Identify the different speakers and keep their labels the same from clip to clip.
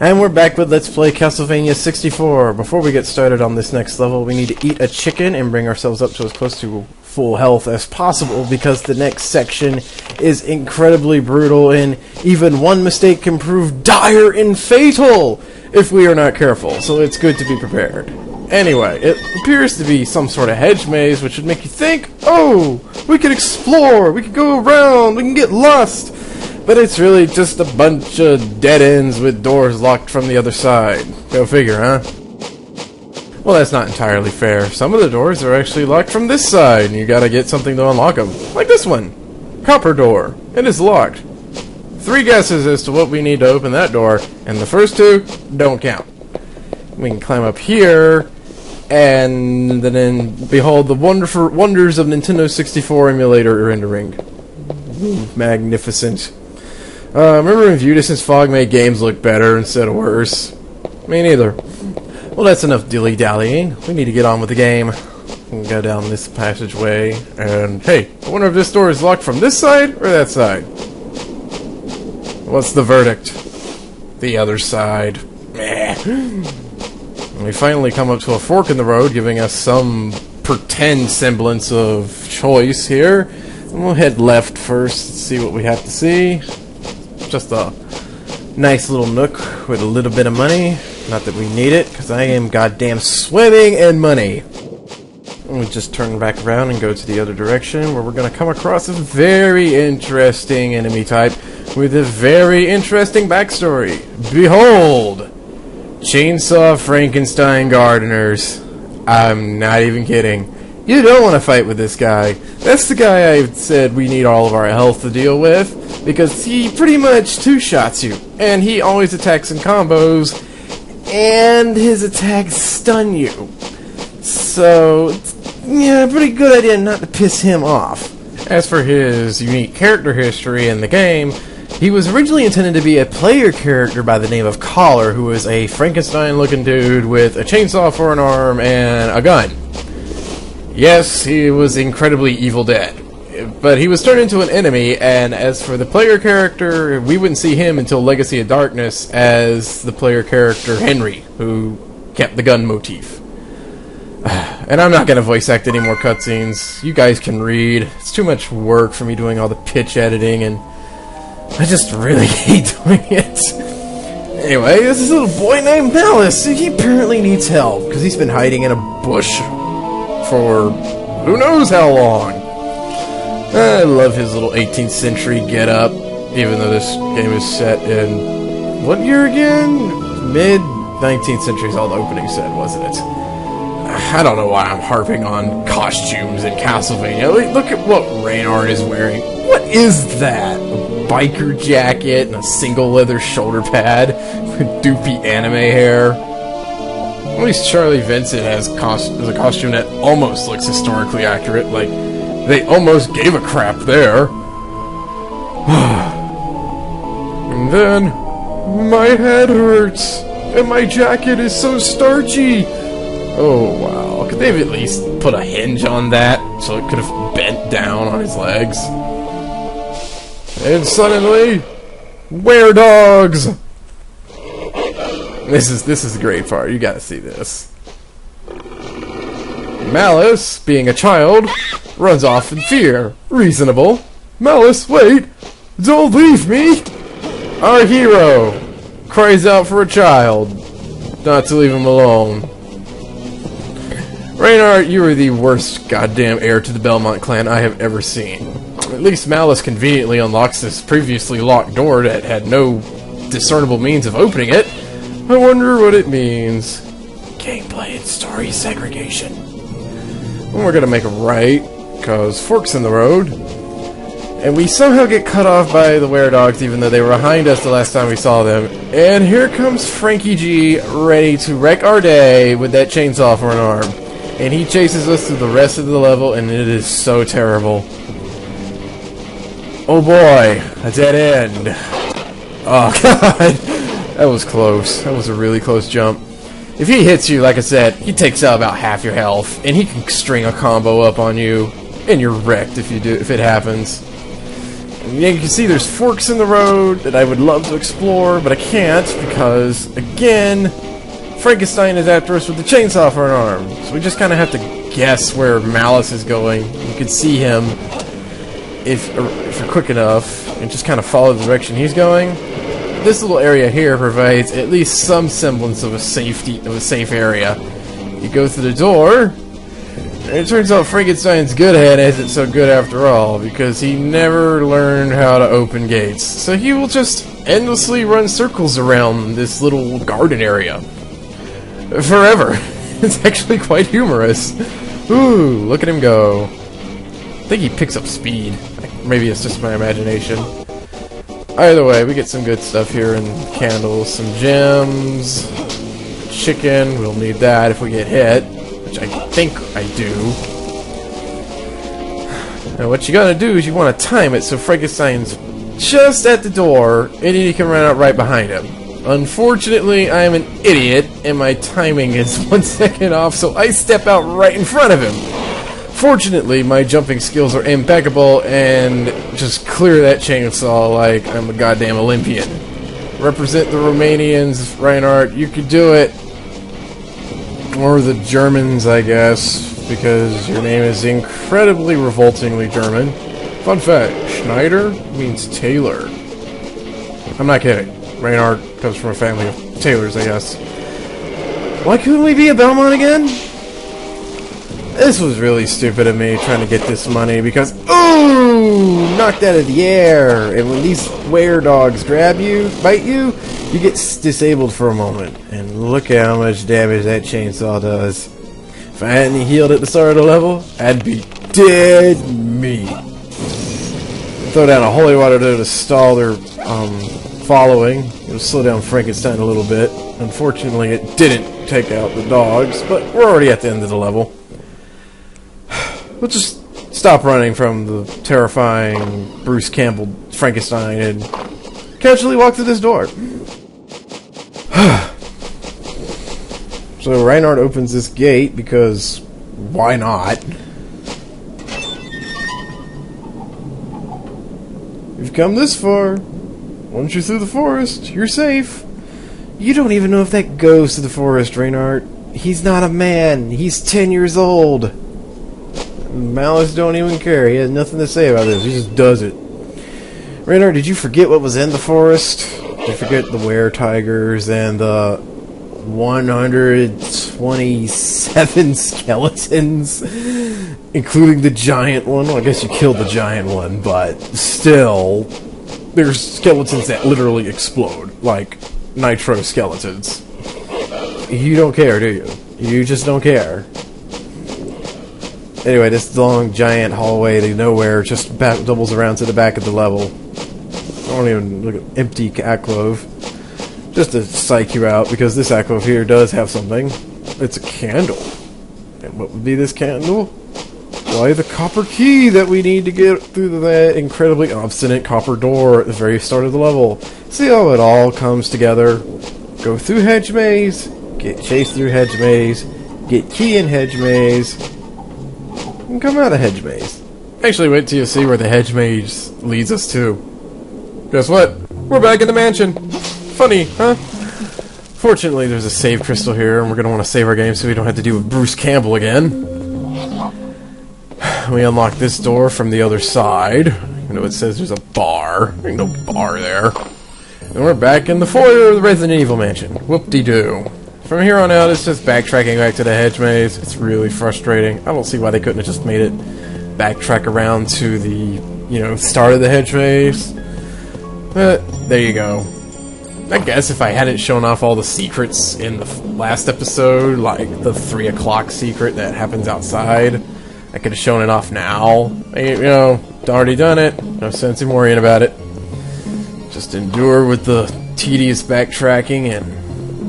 Speaker 1: And we're back with Let's Play Castlevania 64. Before we get started on this next level, we need to eat a chicken and bring ourselves up to as close to full health as possible, because the next section is incredibly brutal, and even one mistake can prove dire and fatal if we are not careful, so it's good to be prepared. Anyway, it appears to be some sort of hedge maze, which would make you think, oh, we could explore, we could go around, we can get lost. But it's really just a bunch of dead ends with doors locked from the other side. Go figure, huh? Well, that's not entirely fair. Some of the doors are actually locked from this side, and you gotta get something to unlock them. Like this one. Copper door. It is locked. 3 guesses as to what we need to open that door, and the first 2 don't count. We can climb up here, and then behold the wonderful wonders of Nintendo 64 emulator rendering. Magnificent. Remember when View Distance Fog made games look better instead of worse? Me neither. Well, that's enough dilly-dallying. We need to get on with the game. We can go down this passageway, and hey, I wonder if this door is locked from this side or that side. What's the verdict? The other side. Meh. And we finally come up to a fork in the road, giving us some pretend semblance of choice here. And we'll head left first and see what we have to see. Just a nice little nook with a little bit of money. Not that we need it, because I am goddamn swimming in money. And we just turn back around and go to the other direction, where we're going to come across a very interesting enemy type with a very interesting backstory. Behold! Chainsaw Frankenstein Gardeners. I'm not even kidding. You don't want to fight with this guy. That's the guy I said we need all of our health to deal with, because he pretty much two-shots you, and he always attacks in combos, and his attacks stun you. So, yeah, pretty good idea not to piss him off. As for his unique character history in the game, he was originally intended to be a player character by the name of Collar, who was a Frankenstein-looking dude with a chainsaw for an arm and a gun. Yes, he was incredibly Evil Dead, but he was turned into an enemy, and as for the player character, we wouldn't see him until Legacy of Darkness as the player character Henry, who kept the gun motif. And I'm not going to voice act any more cutscenes. You guys can read. It's too much work for me doing all the pitch editing, and I just really hate doing it. Anyway, this is a little boy named Malice. He apparently needs help, because he's been hiding in a bush for who knows how long. I love his little 18th century get-up, even though this game is set in what year again? Mid-19th century is all the opening said, wasn't it? I don't know why I'm harping on costumes in Castlevania. Look at what Reynard is wearing. What is that? A biker jacket and a single leather shoulder pad with doopy anime hair. At least Charlie Vincent has a costume that almost looks historically accurate. Like, they almost gave a crap there. And then, my head hurts, and my jacket is so starchy. Oh, wow. Could they have at least put a hinge on that so it could have bent down on his legs? And suddenly, were-dogs! This is the great part. You gotta see this. Malice, being a child, runs off in fear. Reasonable. Malice, wait! Don't leave me! Our hero cries out for a child, not to leave him alone. Reynard, you are the worst goddamn heir to the Belmont clan I have ever seen. At least Malice conveniently unlocks this previously locked door that had no discernible means of opening it. I wonder what it means. Gameplay and story segregation. And we're gonna make a right, cause fork's in the road. And we somehow get cut off by the were-dogs, even though they were behind us the last time we saw them. And here comes Frankie G, ready to wreck our day with that chainsaw for an arm. And he chases us through the rest of the level, and it is so terrible. Oh boy, a dead end. Oh god. That was close. That was a really close jump. If he hits you, like I said, he takes out about half your health, and he can string a combo up on you, and you're wrecked if it happens. And you can see there's forks in the road that I would love to explore, but I can't because, again, Frankenstein is after us with the chainsaw for an arm. So we just kind of have to guess where Malice is going. You can see him if you're quick enough and just kind of follow the direction he's going. This little area here provides at least some semblance of a safe area. You go through the door, and it turns out Frankenstein's good at it isn't so good after all, because he never learned how to open gates. So he will just endlessly run circles around this little garden area. Forever. It's actually quite humorous. Ooh, look at him go. I think he picks up speed. Maybe it's just my imagination. Either way, we get some good stuff here in candles, some gems, chicken. We'll need that if we get hit, which I think I do. Now what you gotta do is you want to time it so Frankenstein's just at the door, and then you can run out right behind him. Unfortunately, I am an idiot, and my timing is 1 second off, so I step out right in front of him. Fortunately, my jumping skills are impeccable, and just clear that chainsaw like I'm a goddamn Olympian. Represent the Romanians, Reinhardt, you could do it. Or the Germans, I guess, because your name is incredibly revoltingly German. Fun fact, Schneider means tailor. I'm not kidding. Reinhardt comes from a family of tailors, I guess. Why couldn't we be a Belmont again? This was really stupid of me trying to get this money because, ooh, knocked out of the air. And when these were-dogs grab you, bite you, you get disabled for a moment. And look at how much damage that chainsaw does. If I hadn't healed at the start of the level, I'd be dead meat. Throw down a holy water to stall their following. It'll slow down Frankenstein a little bit. Unfortunately, it didn't take out the dogs, but we're already at the end of the level. We'll just stop running from the terrifying Bruce Campbell Frankenstein and casually walk through this door. So Reinhardt opens this gate because why not? You've come this far. Once you're through the forest, you're safe. You don't even know if that goes to the forest, Reinhardt. He's not a man. He's 10 years old. Malice don't even care. He has nothing to say about this. He just does it. Reinhardt, did you forget what was in the forest? Did you forget the were-tigers and the 127 skeletons? Including the giant one? Well, I guess you killed the giant one, but still, there's skeletons that literally explode. Like nitro skeletons. You don't care, do you? You just don't care. Anyway, this long, giant hallway to nowhere just doubles around to the back of the level. I don't even look at empty alcove. Just to psych you out, because this alcove here does have something. It's a candle. And what would be this candle? Why, the copper key that we need to get through that incredibly obstinate copper door at the very start of the level. See how it all comes together? Go through Hedge Maze, get chased through Hedge Maze, get key in Hedge Maze, and come out of Hedge Maze. Actually, wait till you see where the Hedge Maze leads us to. Guess what? We're back in the mansion. Funny, huh? Fortunately, there's a save crystal here, and we're going to want to save our game so we don't have to deal with Bruce Campbell again. We unlock this door from the other side. You know, it says there's a bar. There's no bar there. And we're back in the foyer of the Resident Evil mansion. Whoop-de-doo. From here on out, it's just backtracking back to the Hedge Maze. It's really frustrating. I don't see why they couldn't have just made it backtrack around to the, start of the Hedge Maze. But, there you go. I guess if I hadn't shown off all the secrets in the last episode, like the 3 o'clock secret that happens outside, I could have shown it off now. Already done it. No sense in worrying about it. Just endure with the tedious backtracking and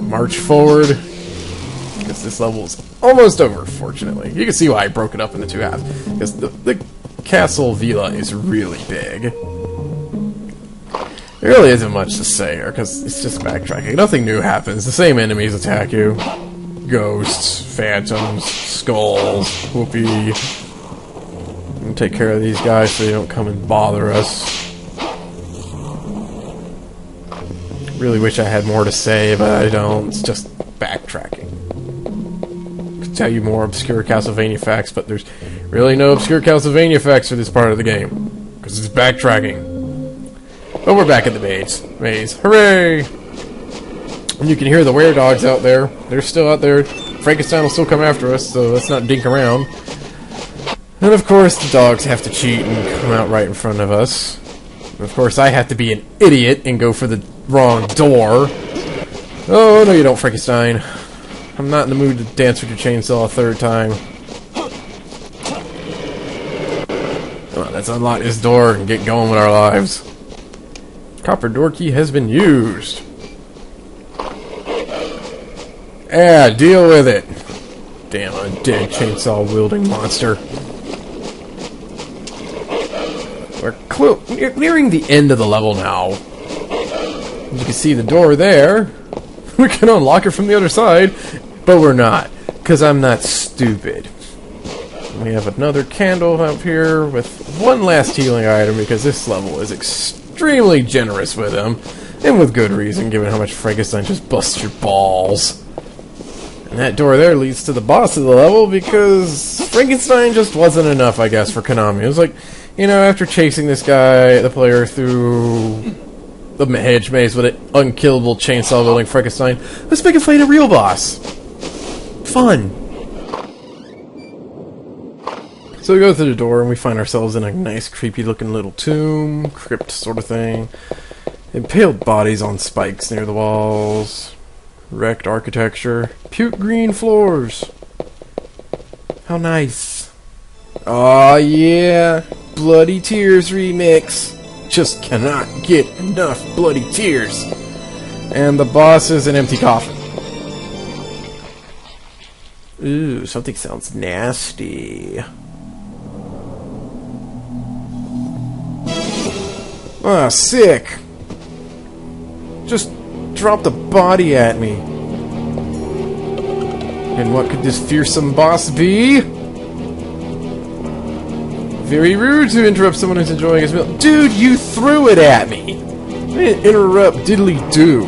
Speaker 1: march forward, because this level is almost over, fortunately. You can see why I broke it up into 2 halves, because the castle villa is really big. There really isn't much to say here, because it's just backtracking. Nothing new happens. The same enemies attack you. Ghosts, phantoms, skulls, whoopee. I'm gonna take care of these guys so they don't come and bother us. really wish I had more to say, but I don't. It's just backtracking. I could tell you more obscure Castlevania facts, but there's really no obscure Castlevania facts for this part of the game, because it's backtracking. But we're back at the maze. Hooray! And you can hear the were-dogs out there. They're still out there. Frankenstein will still come after us, so let's not dink around. And of course, the dogs have to cheat and come out right in front of us. And of course, I have to be an idiot and go for the wrong door. Oh, no you don't, Frankenstein. I'm not in the mood to dance with your chainsaw a third time. Come on, let's unlock this door and get going with our lives. Copper door key has been used. Yeah, deal with it. Damn, undead chainsaw-wielding monster. We're nearing the end of the level now. You can see the door there. We can unlock it from the other side, but we're not, because I'm not stupid. We have another candle up here with one last healing item, because this level is extremely generous with them, and with good reason, given how much Frankenstein just busts your balls. And that door there leads to the boss of the level, because Frankenstein just wasn't enough, I guess, for Konami. It was like, you know, after chasing this guy, the player, through the Hedge maze with an unkillable chainsaw-wielding Frankenstein, let's make him fight a real boss. Fun. So we go through the door and we find ourselves in a nice, creepy-looking little tomb, crypt sort of thing. Impaled bodies on spikes near the walls. Wrecked architecture. Puke green floors. How nice. Aw, yeah. Bloody Tears remix. Just cannot get enough Bloody Tears. And the boss is an empty coffin. Ooh, something sounds nasty. Ah, sick. Just dropped a body at me. And what could this fearsome boss be? Very rude to interrupt someone who's enjoying his meal. Dude, you threw it at me! I didn't interrupt diddly-do.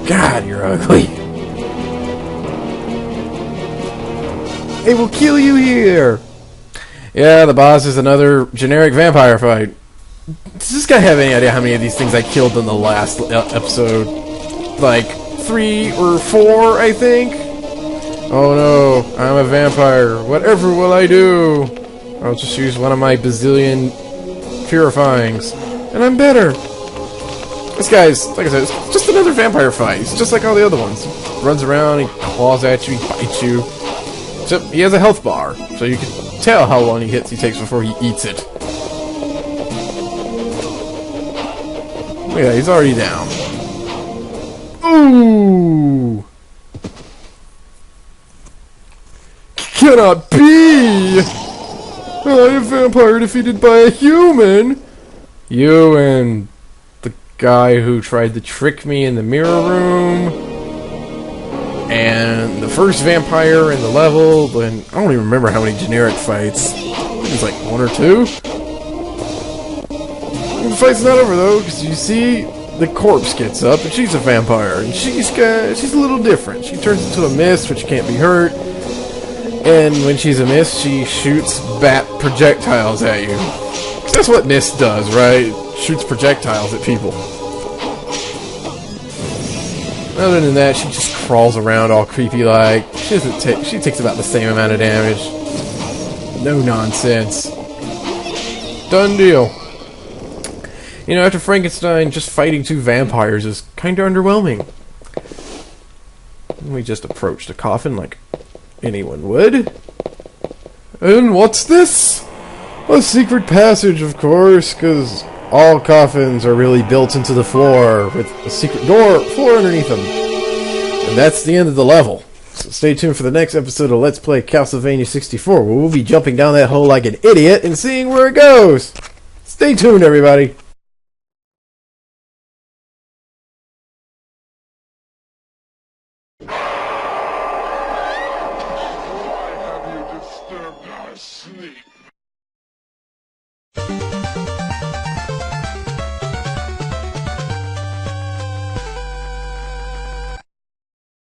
Speaker 1: God, you're ugly. It will kill you here! Yeah, the boss is another generic vampire fight. Does this guy have any idea how many of these things I killed in the last episode? Like, 3 or 4, I think? Oh no, I'm a vampire. Whatever will I do? I'll just use one of my bazillion purifyings. And I'm better. This guy's, like I said, it's just another vampire fight. He's just like all the other ones. He runs around, he claws at you, he bites you. Except he has a health bar, so you can tell how long he takes before he eats it. Look at that, he's already down. Ooh! Cannot be! I am a vampire defeated by a human! You and the guy who tried to trick me in the mirror room, and the first vampire in the level, and I don't even remember how many generic fights. It was like 1 or 2. And the fight's not over though, because you see the corpse gets up, and she's a vampire, and she's a little different. She turns into a mist, which can't be hurt. And when she's a mist, she shoots bat projectiles at you. That's what mist does, right? Shoots projectiles at people. Other than that, she just crawls around all creepy-like. She takes about the same amount of damage. No nonsense. Done deal. You know, after Frankenstein, just fighting 2 vampires is kinda underwhelming. We just approached a coffin like anyone would. And what's this? A secret passage, of course, because all coffins are really built into the floor with a secret floor underneath them. And that's the end of the level. So stay tuned for the next episode of Let's Play Castlevania 64, where we'll be jumping down that hole like an idiot and seeing where it goes. Stay tuned, everybody.